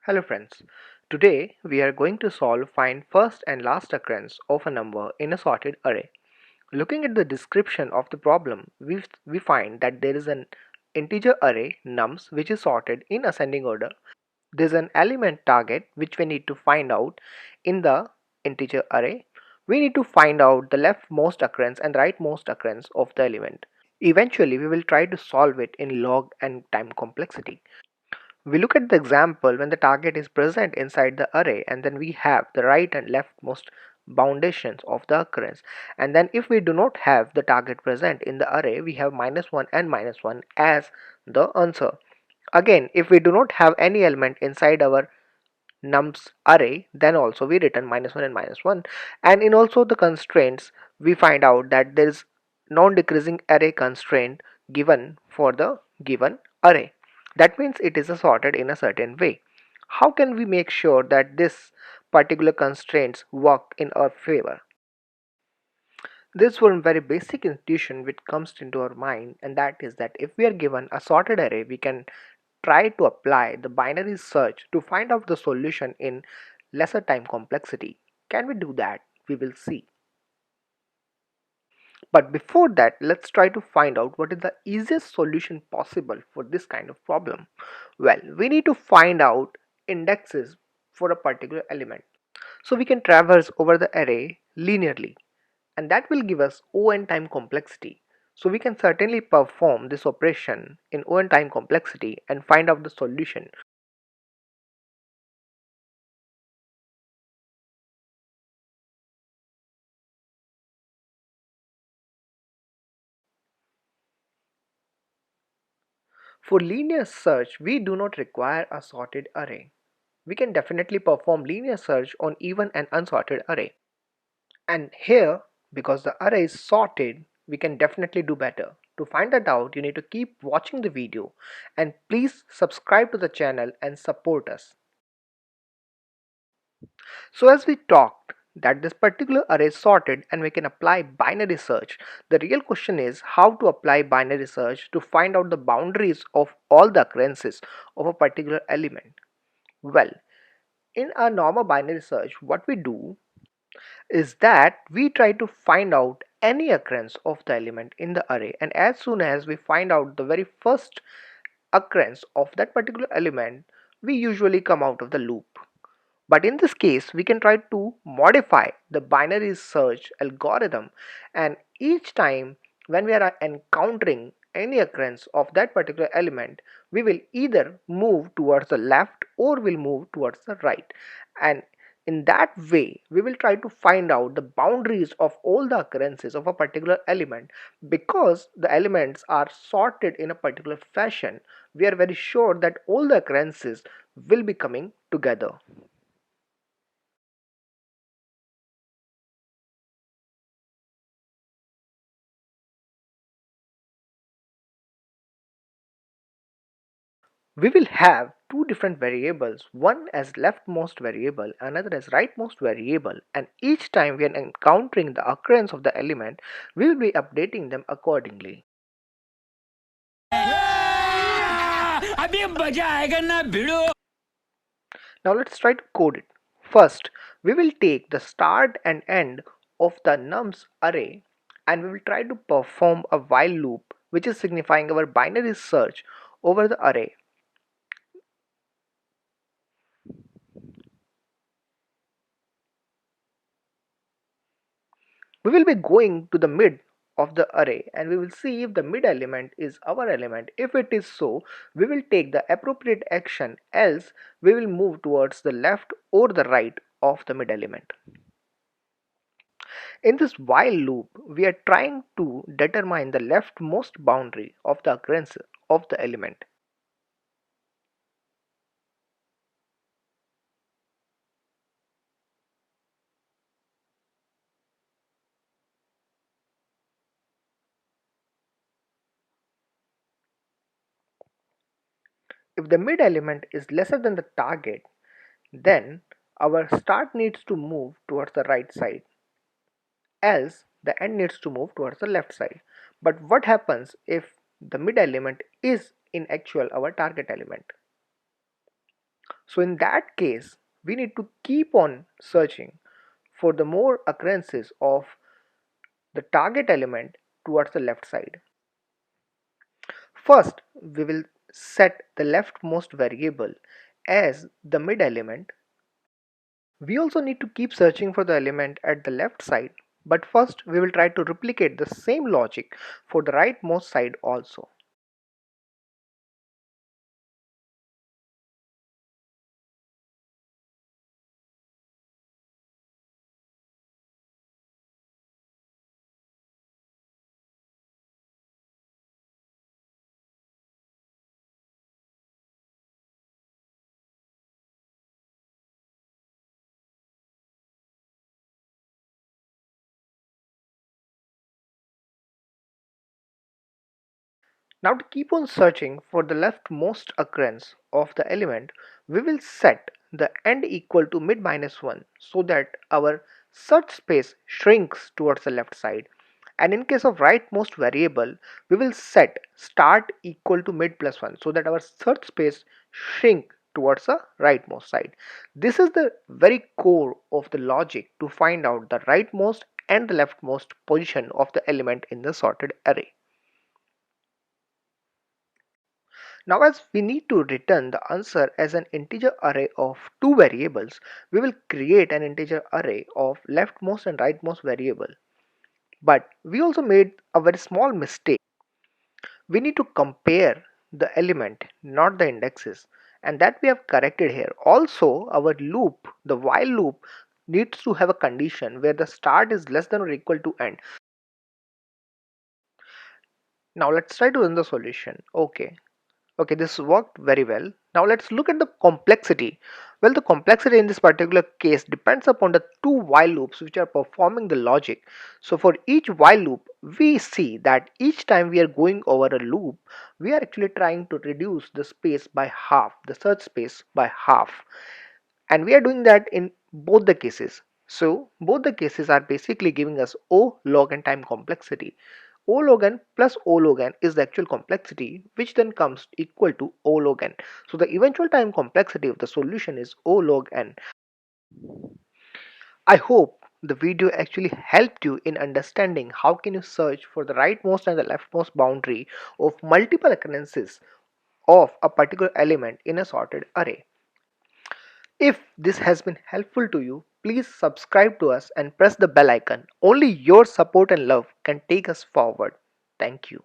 Hello friends. Today we are going to solve find first and last occurrence of a number in a sorted array. Looking at the description of the problem, we find that there is an integer array nums which is sorted in ascending order. There's an element target which we need to find out in the integer array. We need to find out the leftmost occurrence and rightmost occurrence of the element. Eventually we will try to solve it in log and time complexity. We look at the example when the target is present inside the array, and then we have the right and leftmost boundations of the occurrence, and then if we do not have the target present in the array, we have -1 and -1 as the answer. Again, if we do not have any element inside our nums array, then also we return -1 and -1. And in also the constraints, we find out that there is non-decreasing array constraint given for the given array. That means it is sorted in a certain way. How can we make sure that this particular constraints work in our favor? This one very basic intuition which comes into our mind, and that is that if we are given a sorted array, we can try to apply the binary search to find out the solution in lesser time complexity. Can we do that? We will see. But before that, let's try to find out what is the easiest solution possible for this kind of problem. Well, we need to find out indexes for a particular element. So we can traverse over the array linearly, and that will give us O(n) time complexity. So we can certainly perform this operation in O(n) time complexity and find out the solution. For linear search, we do not require a sorted array. We can definitely perform linear search on even an unsorted array. And here, because the array is sorted, we can definitely do better. To find that out, you need to keep watching the video and please subscribe to the channel and support us. So as we talked that this particular array is sorted and we can apply binary search, the real question is how to apply binary search to find out the boundaries of all the occurrences of a particular element. Well, in our normal binary search, what we do is that we try to find out any occurrence of the element in the array, and as soon as we find out the very first occurrence of that particular element, we usually come out of the loop. But in this case, we can try to modify the binary search algorithm, and each time when we are encountering any occurrence of that particular element, we will either move towards the left or will move towards the right. And in that way, we will try to find out the boundaries of all the occurrences of a particular element. Because the elements are sorted in a particular fashion, we are very sure that all the occurrences will be coming together. We will have two different variables, one as leftmost variable, another as rightmost variable, and each time we are encountering the occurrence of the element, we will be updating them accordingly. अभी मजा आएगा ना भिड़ो. Now let's try to code it. First, we will take the start and end of the nums array and we will try to perform a while loop, which is signifying our binary search over the array. We will be going to the mid of the array and we will see if the mid element is our element. If it is so, we will take the appropriate action, else we will move towards the left or the right of the mid element. In this while loop, we are trying to determine the leftmost boundary of the occurrence of the element. If the mid element is lesser than the target, then our start needs to move towards the right side, else the end needs to move towards the left side. But what happens if the mid element is in actual our target element? So in that case, we need to keep on searching for the more occurrences of the target element towards the left side. First, we will set the leftmost variable as the mid element. We also need to keep searching for the element at the left side, but first we will try to replicate the same logic for the rightmost side also. Now to keep on searching for the leftmost occurrence of the element, we will set the end equal to mid minus 1 so that our search space shrinks towards the left side, and in case of rightmost variable we will set start equal to mid plus 1 so that our search space shrink towards the rightmost side. This is the very core of the logic to find out the rightmost and the leftmost position of the element in the sorted array. Now as we need to return the answer as an integer array of two variables, we will create an integer array of leftmost and rightmost variable. But we also made a very small mistake. We need to compare the element, not the indexes, and that we have corrected here. Also, our loop, the while loop, needs to have a condition where the start is less than or equal to end. Now let's try to run the solution. Okay, this worked very well. Now let's look at the complexity. Well, the complexity in this particular case depends upon the two while loops which are performing the logic. So for each while loop, we see that each time we are going over a loop, we are actually trying to reduce the space by half, the search space by half. And we are doing that in both the cases. So both the cases are basically giving us O log n time complexity. O log n plus O log n is the actual complexity, which then comes equal to O log n. So the eventual time complexity of the solution is O log n. I hope the video actually helped you in understanding how can you search for the rightmost and the leftmost boundary of multiple occurrences of a particular element in a sorted array. If this has been helpful to you, please subscribe to us and press the bell icon. Only your support and love can take us forward. Thank you.